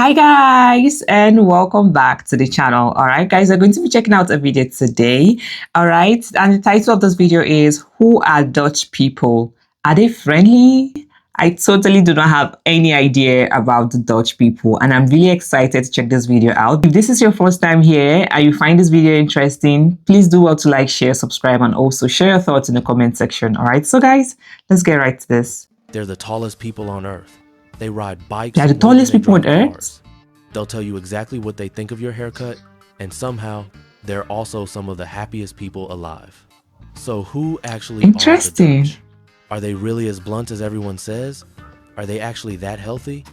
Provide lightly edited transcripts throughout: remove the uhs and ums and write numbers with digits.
Hi guys, and welcome back to the channel. All right guys, we're going to be checking out a video today. All right, and the title of this video is Who Are Dutch People? Are they friendly? I totally do not have any idea about the Dutch people, and I'm really excited to check this video out. If this is your first time here and you find this video interesting, please do well to like, share, subscribe, and also share your thoughts in the comment section. All right, so guys, let's get right to this. They're the tallest people on Earth. They ride bikes. They're the tallest people on Earth. They'll tell you exactly what they think of your haircut, and somehow they're also some of the happiest people alive. So who actually are the Dutch? Are they really as blunt as everyone says? Are they actually that healthy?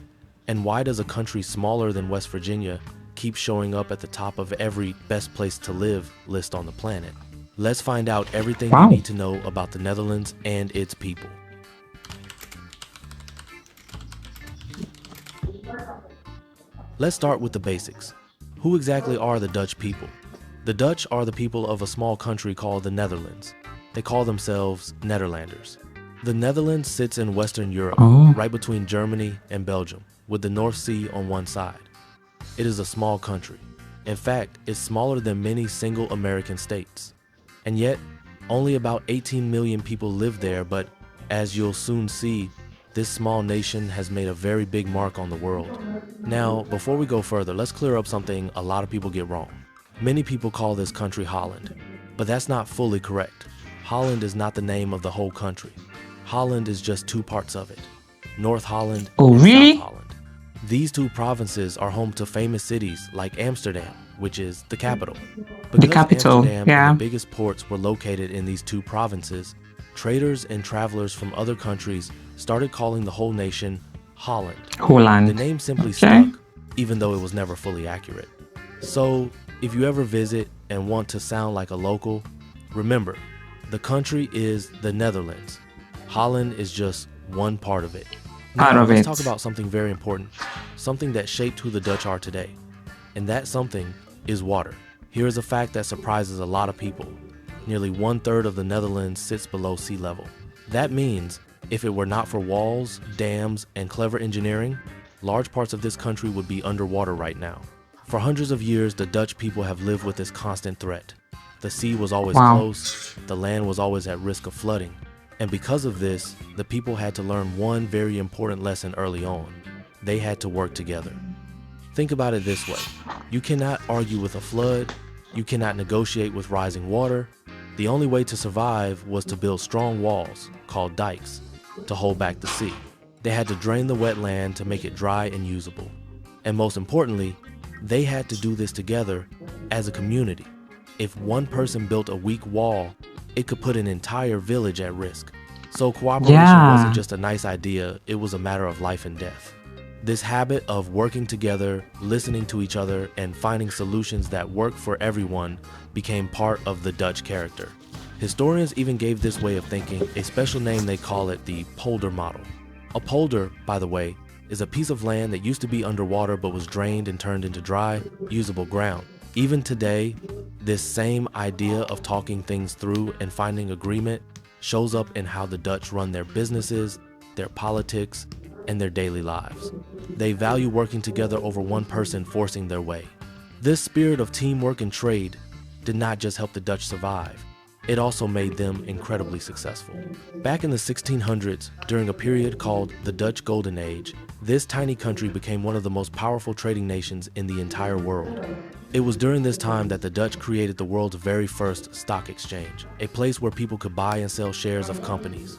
And why does a country smaller than West Virginia keep showing up at the top of every best place to live list on the planet? Let's find out everything you need to know about the Netherlands and its people. Let's start with the basics. Who exactly are the Dutch people? The Dutch are the people of a small country called the Netherlands. They call themselves Nederlanders. The Netherlands sits in Western Europe, right between Germany and Belgium, with the North Sea on one side. It is a small country. In fact, it's smaller than many single American states. And yet, only about 18 million people live there, but as you'll soon see, this small nation has made a very big mark on the world. Now, before we go further, let's clear up something a lot of people get wrong. Many people call this country Holland, but that's not fully correct. Holland is not the name of the whole country. Holland is just two parts of it, North Holland and South Holland. These two provinces are home to famous cities like Amsterdam, which is the capital. Because Amsterdam and the biggest ports were located in these two provinces, traders and travelers from other countries started calling the whole nation Holland. The name simply stuck, even though it was never fully accurate. So, if you ever visit and want to sound like a local, remember, the country is the Netherlands. Holland is just one part of it. Now, let's talk about something very important, something that shaped who the Dutch are today. And that something is water. Here is a fact that surprises a lot of people. Nearly 1/3 of the Netherlands sits below sea level. That means if it were not for walls, dams, and clever engineering, large parts of this country would be underwater right now. For hundreds of years, the Dutch people have lived with this constant threat. The sea was always close, the land was always at risk of flooding. And because of this, the people had to learn one very important lesson early on. They had to work together. Think about it this way. You cannot argue with a flood, you cannot negotiate with rising water. The only way to survive was to build strong walls, called dikes, to hold back the sea. They had to drain the wetland to make it dry and usable. And most importantly, they had to do this together as a community. If one person built a weak wall, it could put an entire village at risk. So cooperation wasn't just a nice idea, it was a matter of life and death. This habit of working together, listening to each other, and finding solutions that work for everyone became part of the Dutch character. Historians even gave this way of thinking a special name. They call it the polder model. A polder, by the way, is a piece of land that used to be underwater but was drained and turned into dry, usable ground. Even today, this same idea of talking things through and finding agreement shows up in how the Dutch run their businesses, their politics, and their daily lives. They value working together over one person forcing their way. This spirit of teamwork and trade did not just help the Dutch survive, it also made them incredibly successful. Back in the 1600s, during a period called the Dutch Golden Age, this tiny country became one of the most powerful trading nations in the entire world. It was during this time that the Dutch created the world's very first stock exchange, a place where people could buy and sell shares of companies.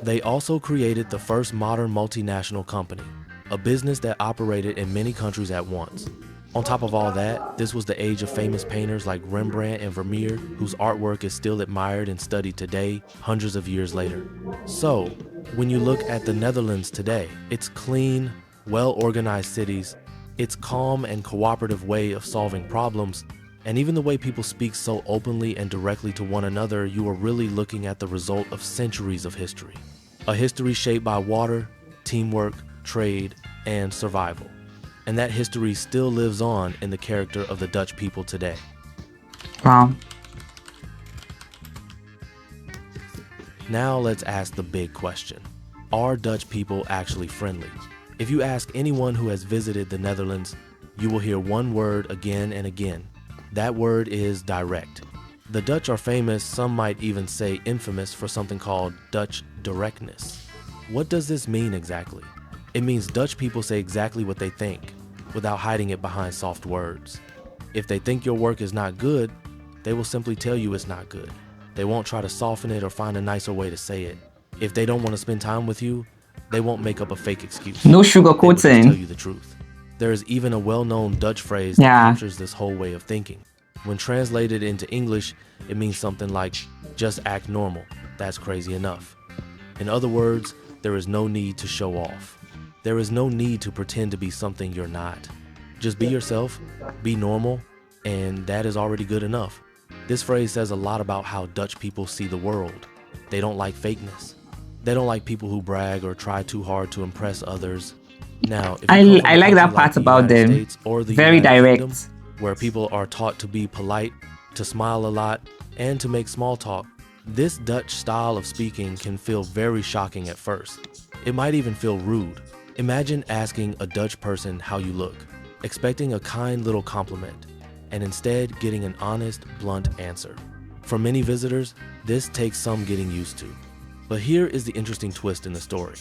They also created the first modern multinational company, a business that operated in many countries at once. On top of all that, this was the age of famous painters like Rembrandt and Vermeer, whose artwork is still admired and studied today, hundreds of years later. So, when you look at the Netherlands today, its clean, well-organized cities, its calm and cooperative way of solving problems, and even the way people speak so openly and directly to one another, you are really looking at the result of centuries of history. A history shaped by water, teamwork, trade, and survival. And that history still lives on in the character of the Dutch people today. Wow. Now let's ask the big question. Are Dutch people actually friendly? If you ask anyone who has visited the Netherlands, you will hear one word again and again. That word is direct. The Dutch are famous, some might even say infamous, for something called Dutch directness. What does this mean exactly? It means Dutch people say exactly what they think, without hiding it behind soft words. If they think your work is not good, they will simply tell you it's not good. They won't try to soften it or find a nicer way to say it. If they don't want to spend time with you, they won't make up a fake excuse. No They will just tell sugarcoating. you the truth. There is even a well-known Dutch phrase that Yeah. captures this whole way of thinking. When translated into English, it means something like, just act normal. That's crazy enough. In other words, there is no need to show off. There is no need to pretend to be something you're not. Just be yourself, be normal, and that is already good enough. This phrase says a lot about how Dutch people see the world. They don't like fakeness. They don't like people who brag or try too hard to impress others. Now, if you come from I a like country that like part the about United them. States or the Very United Kingdom, direct. where people are taught to be polite, to smile a lot, and to make small talk, this Dutch style of speaking can feel very shocking at first. It might even feel rude. Imagine asking a Dutch person how you look, expecting a kind little compliment, and instead getting an honest, blunt answer. For many visitors, this takes some getting used to. But here is the interesting twist in the story.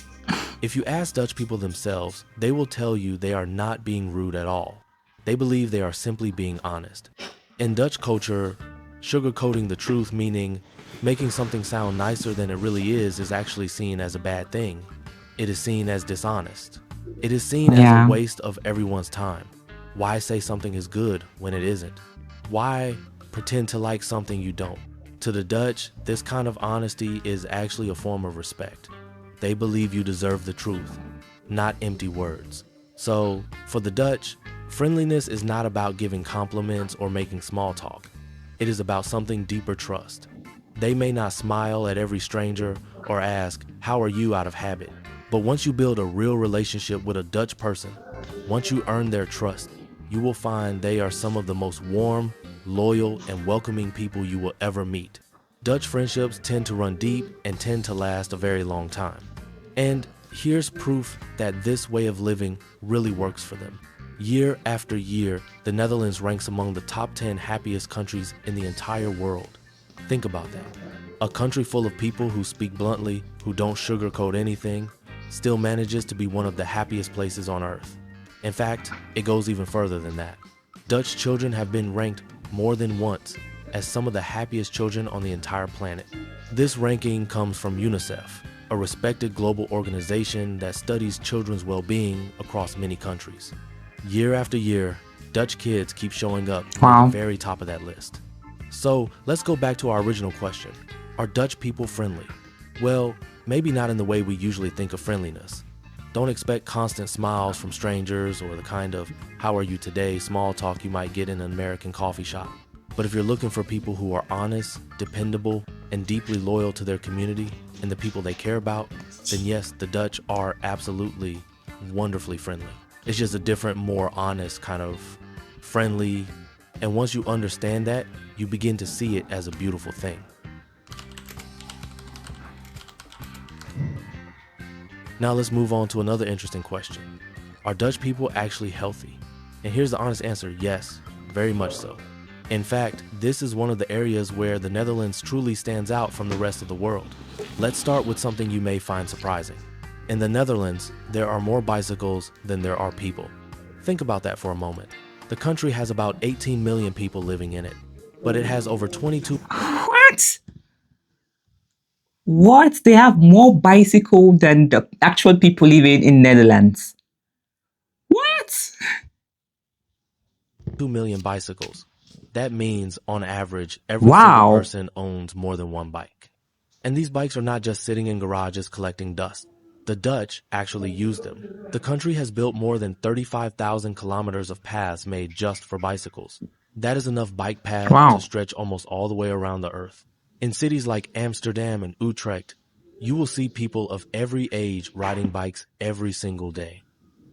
If you ask Dutch people themselves, they will tell you they are not being rude at all. They believe they are simply being honest. In Dutch culture, sugarcoating the truth, meaning making something sound nicer than it really is actually seen as a bad thing. It is seen as dishonest. It is seen as a Yeah. waste of everyone's time. Why say something is good when it isn't? Why pretend to like something you don't? To the Dutch, this kind of honesty is actually a form of respect. They believe you deserve the truth, not empty words. So, for the Dutch, friendliness is not about giving compliments or making small talk. It is about something deeper: trust. They may not smile at every stranger or ask, "How are you?" out of habit. But once you build a real relationship with a Dutch person, once you earn their trust, you will find they are some of the most warm, loyal, and welcoming people you will ever meet. Dutch friendships tend to run deep and tend to last a very long time. And here's proof that this way of living really works for them. Year after year, the Netherlands ranks among the top 10 happiest countries in the entire world. Think about that. A country full of people who speak bluntly, who don't sugarcoat anything, still manages to be one of the happiest places on earth. In fact, it goes even further than that. Dutch children have been ranked more than once as some of the happiest children on the entire planet. This ranking comes from UNICEF, a respected global organization that studies children's well-being across many countries. Year after year, Dutch kids keep showing up near Wow. the very top of that list. So let's go back to our original question. Are Dutch people friendly? Well, maybe not in the way we usually think of friendliness. Don't expect constant smiles from strangers or the kind of "how are you today" small talk you might get in an American coffee shop. But if you're looking for people who are honest, dependable, and deeply loyal to their community and the people they care about, then yes, the Dutch are absolutely wonderfully friendly. It's just a different, more honest kind of friendly. And once you understand that, you begin to see it as a beautiful thing. Now let's move on to another interesting question. Are Dutch people actually healthy? And here's the honest answer: yes, very much so. In fact, this is one of the areas where the Netherlands truly stands out from the rest of the world. Let's start with something you may find surprising. In the Netherlands, there are more bicycles than there are people. Think about that for a moment. The country has about 18 million people living in it, but it has over 22 What? What? They have more bicycle than the actual people living in Netherlands. What? million bicycles. That means, on average, every single Wow. person owns more than one bike. And these bikes are not just sitting in garages collecting dust. The Dutch actually use them. The country has built more than 35,000 kilometers of paths made just for bicycles. That is enough bike path to Wow. stretch almost all the way around the earth. In cities like Amsterdam and Utrecht, you will see people of every age riding bikes every single day.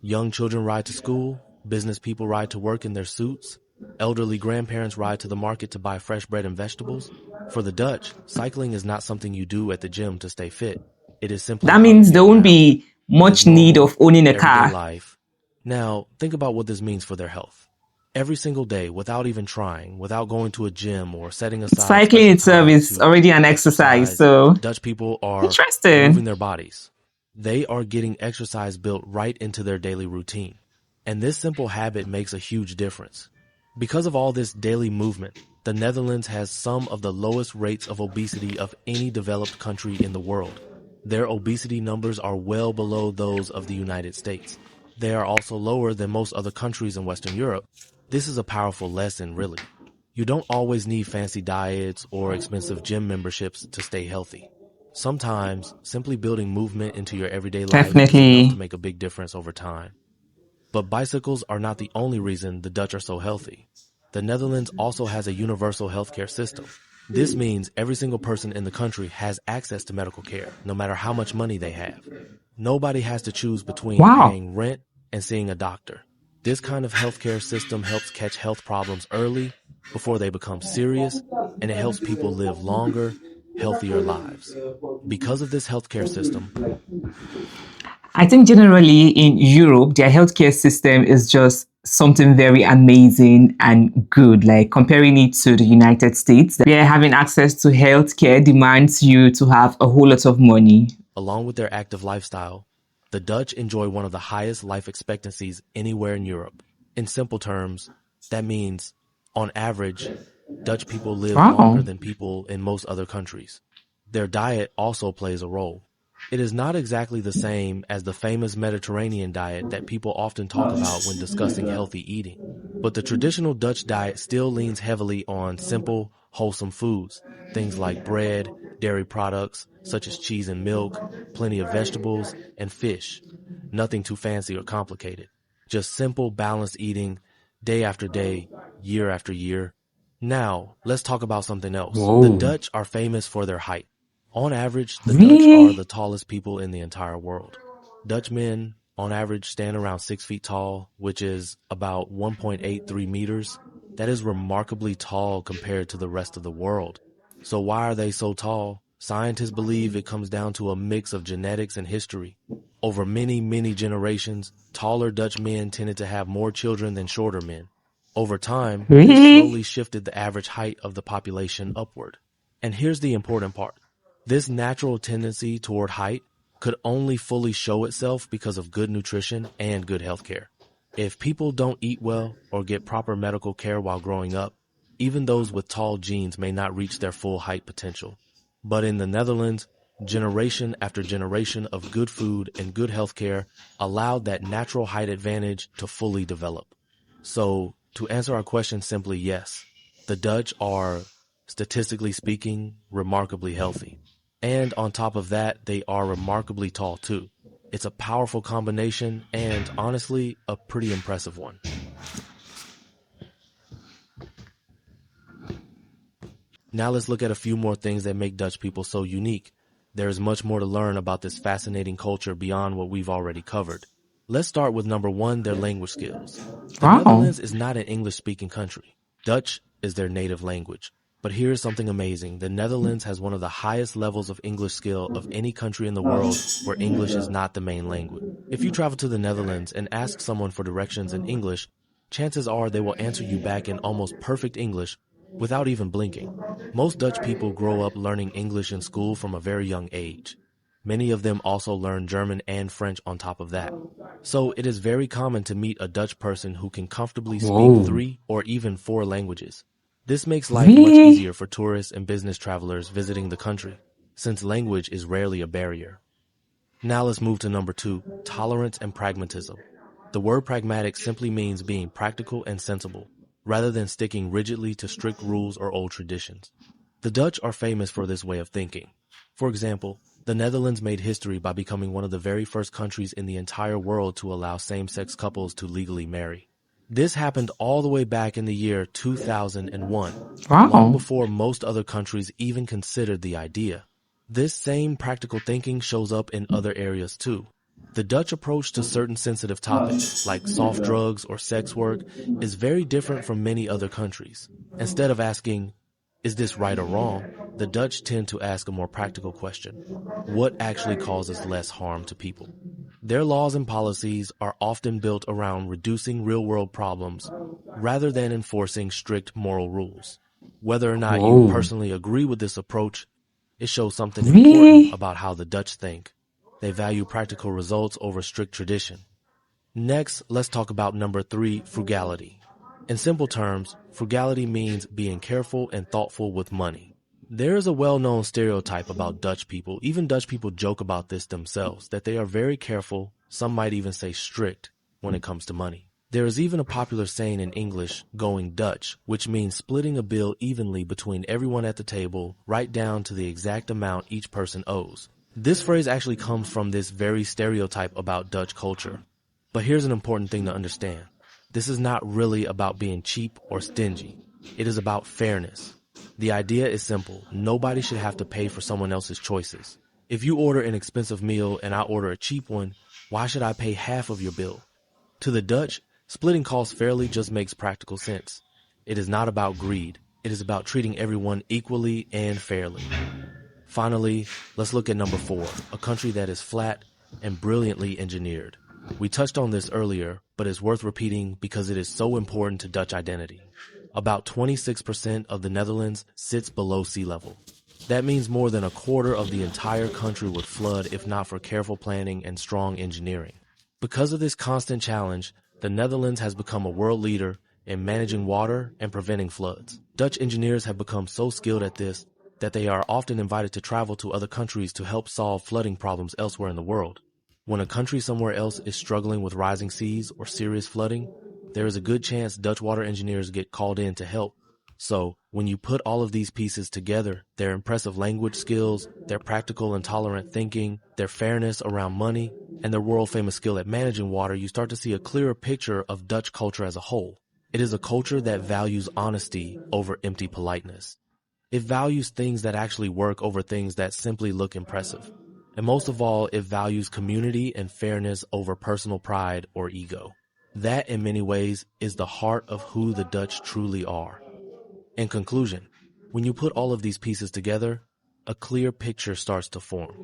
Young children ride to school, business people ride to work in their suits, elderly grandparents ride to the market to buy fresh bread and vegetables. For the Dutch, cycling is not something you do at the gym to stay fit. It is simply That how you means they get won't around. be live much need normal, of owning a everyday car. life. Now, think about what this means for their health. Every single day, without even trying, without going to a gym or setting aside Cycling special itself time is to already an exercise. exercise, So Dutch people are moving interesting. their bodies. They are getting exercise built right into their daily routine. And this simple habit makes a huge difference. Because of all this daily movement, the Netherlands has some of the lowest rates of obesity of any developed country in the world. Their obesity numbers are well below those of the United States. They are also lower than most other countries in Western Europe. This is a powerful lesson, really. You don't always need fancy diets or expensive gym memberships to stay healthy. Sometimes, simply building movement into your everyday life is enough to Definitely. make a big difference over time. But bicycles are not the only reason the Dutch are so healthy. The Netherlands also has a universal healthcare system. This means every single person in the country has access to medical care, no matter how much money they have. Nobody has to choose between Wow. paying rent and seeing a doctor. This kind of healthcare system helps catch health problems early, before they become serious, and it helps people live longer, healthier lives. Because of this healthcare system, I think generally in Europe, their healthcare system is just something very amazing and good. Like comparing it to the United States, where having access to healthcare demands you to have a whole lot of money. along with their active lifestyle, the Dutch enjoy one of the highest life expectancies anywhere in Europe. In simple terms, that means, on average, Dutch people live longer Wow. than people in most other countries. Their diet also plays a role. It is not exactly the same as the famous Mediterranean diet that people often talk about when discussing healthy eating. But the traditional Dutch diet still leans heavily on simple, wholesome foods, things like bread, dairy products such as cheese and milk, plenty of vegetables, and fish. Nothing too fancy or complicated. Just simple, balanced eating, day after day, year after year. Now, let's talk about something else. The Whoa. Dutch are famous for their height. On average, the Dutch are Really? the tallest people in the entire world. Dutch men, on average, stand around 6 feet tall, which is about 1.83 meters. That is remarkably tall compared to the rest of the world. So why are they so tall? Scientists believe it comes down to a mix of genetics and history. Over many, many generations, taller Dutch men tended to have more children than shorter men. Over time, this slowly Really? shifted the average height of the population upward. And here's the important part. This natural tendency toward height could only fully show itself because of good nutrition and good healthcare. If people don't eat well or get proper medical care while growing up, even those with tall genes may not reach their full height potential. But in the Netherlands, generation after generation of good food and good healthcare allowed that natural height advantage to fully develop. So, to answer our question simply, yes, the Dutch are, statistically speaking, remarkably healthy. And on top of that, they are remarkably tall too. It's a powerful combination and, honestly, a pretty impressive one. Now let's look at a few more things that make Dutch people so unique. There is much more to learn about this fascinating culture beyond what we've already covered. Let's start with number one, their language skills. The Wow. Netherlands is not an English-speaking country. Dutch is their native language. But here's something amazing. The Netherlands has one of the highest levels of English skill of any country in the world where English is not the main language. If you travel to the Netherlands and ask someone for directions in English, chances are they will answer you back in almost perfect English without even blinking. Most Dutch people grow up learning English in school from a very young age. Many of them also learn German and French on top of that. So it is very common to meet a Dutch person who can comfortably speak Whoa. 3 or even 4 languages. This makes life much Really? easier for tourists and business travelers visiting the country, since language is rarely a barrier. Now let's move to number two, tolerance and pragmatism. The word pragmatic simply means being practical and sensible, rather than sticking rigidly to strict rules or old traditions. The Dutch are famous for this way of thinking. For example, the Netherlands made history by becoming one of the very first countries in the entire world to allow same-sex couples to legally marry. This happened all the way back in the year 2001, long Wow. before most other countries even considered the idea. This same practical thinking shows up in other areas too. The Dutch approach to certain sensitive topics, like soft drugs or sex work, is very different from many other countries. Instead of asking, is this right or wrong? the Dutch tend to ask a more practical question. What actually causes less harm to people? Their laws and policies are often built around reducing real-world problems rather than enforcing strict moral rules. Whether or not you Whoa. personally agree with this approach, it shows something important Really? about how the Dutch think. They value practical results over strict tradition. Next, let's talk about number 3, frugality. In simple terms, frugality means being careful and thoughtful with money. There is a well-known stereotype about Dutch people, even Dutch people joke about this themselves, that they are very careful, some might even say strict, when it comes to money. There is even a popular saying in English, going Dutch, which means splitting a bill evenly between everyone at the table, right down to the exact amount each person owes. This phrase actually comes from this very stereotype about Dutch culture. But here's an important thing to understand. This is not really about being cheap or stingy. It is about fairness. The idea is simple. Nobody should have to pay for someone else's choices. If you order an expensive meal and I order a cheap one, why should I pay half of your bill? To the Dutch, splitting costs fairly just makes practical sense. It is not about greed. It is about treating everyone equally and fairly. Finally, let's look at number 4, a country that is flat and brilliantly engineered. We touched on this earlier, but it's worth repeating because it is so important to Dutch identity. About 26% of the Netherlands sits below sea level. That means more than a quarter of the entire country would flood if not for careful planning and strong engineering. Because of this constant challenge, the Netherlands has become a world leader in managing water and preventing floods. Dutch engineers have become so skilled at this that they are often invited to travel to other countries to help solve flooding problems elsewhere in the world. When a country somewhere else is struggling with rising seas or serious flooding, there is a good chance Dutch water engineers get called in to help. So, when you put all of these pieces together, their impressive language skills, their practical and tolerant thinking, their fairness around money, and their world-famous skill at managing water, you start to see a clearer picture of Dutch culture as a whole. It is a culture that values honesty over empty politeness. It values things that actually work over things that simply look impressive. And most of all, it values community and fairness over personal pride or ego. That, in many ways, is the heart of who the Dutch truly are. In conclusion, when you put all of these pieces together, a clear picture starts to form.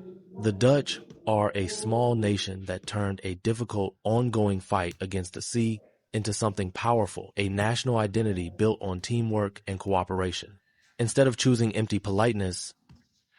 The Dutch are a small nation that turned a difficult, ongoing fight against the sea into something powerful, a national identity built on teamwork and cooperation. Instead of choosing empty politeness,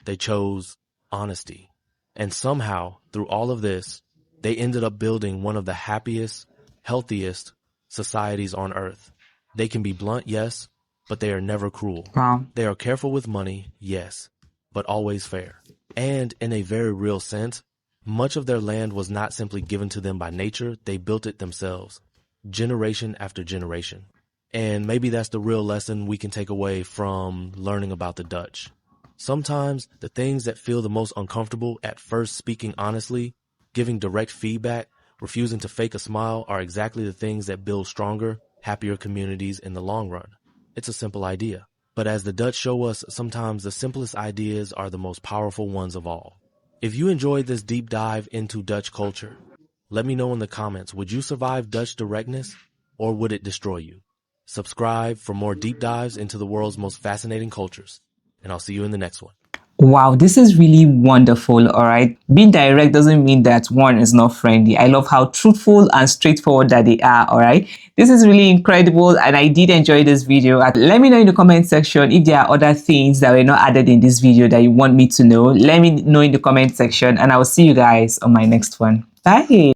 they chose honesty. And somehow, through all of this, they ended up building one of the happiest, healthiest societies on earth. They can be blunt, yes, but they are never cruel. Wow. They are careful with money, yes, but always fair. And in a very real sense, much of their land was not simply given to them by nature, they built it themselves, generation after generation. And maybe that's the real lesson we can take away from learning about the Dutch. Sometimes the things that feel the most uncomfortable at first, speaking honestly, giving direct feedback, refusing to fake a smile, are exactly the things that build stronger, happier communities in the long run. It's a simple idea. But as the Dutch show us, sometimes the simplest ideas are the most powerful ones of all. If you enjoyed this deep dive into Dutch culture, let me know in the comments, would you survive Dutch directness or would it destroy you? Subscribe for more deep dives into the world's most fascinating cultures, and I'll see you in the next one. Wow, this is really wonderful. All right. Being direct doesn't mean that one is not friendly. I love how truthful and straightforward that they are. All right. This is really incredible. And I did enjoy this video. Let me know in the comment section if there are other things that were not added in this video that you want me to know. Let me know in the comment section, and I will see you guys on my next one. Bye.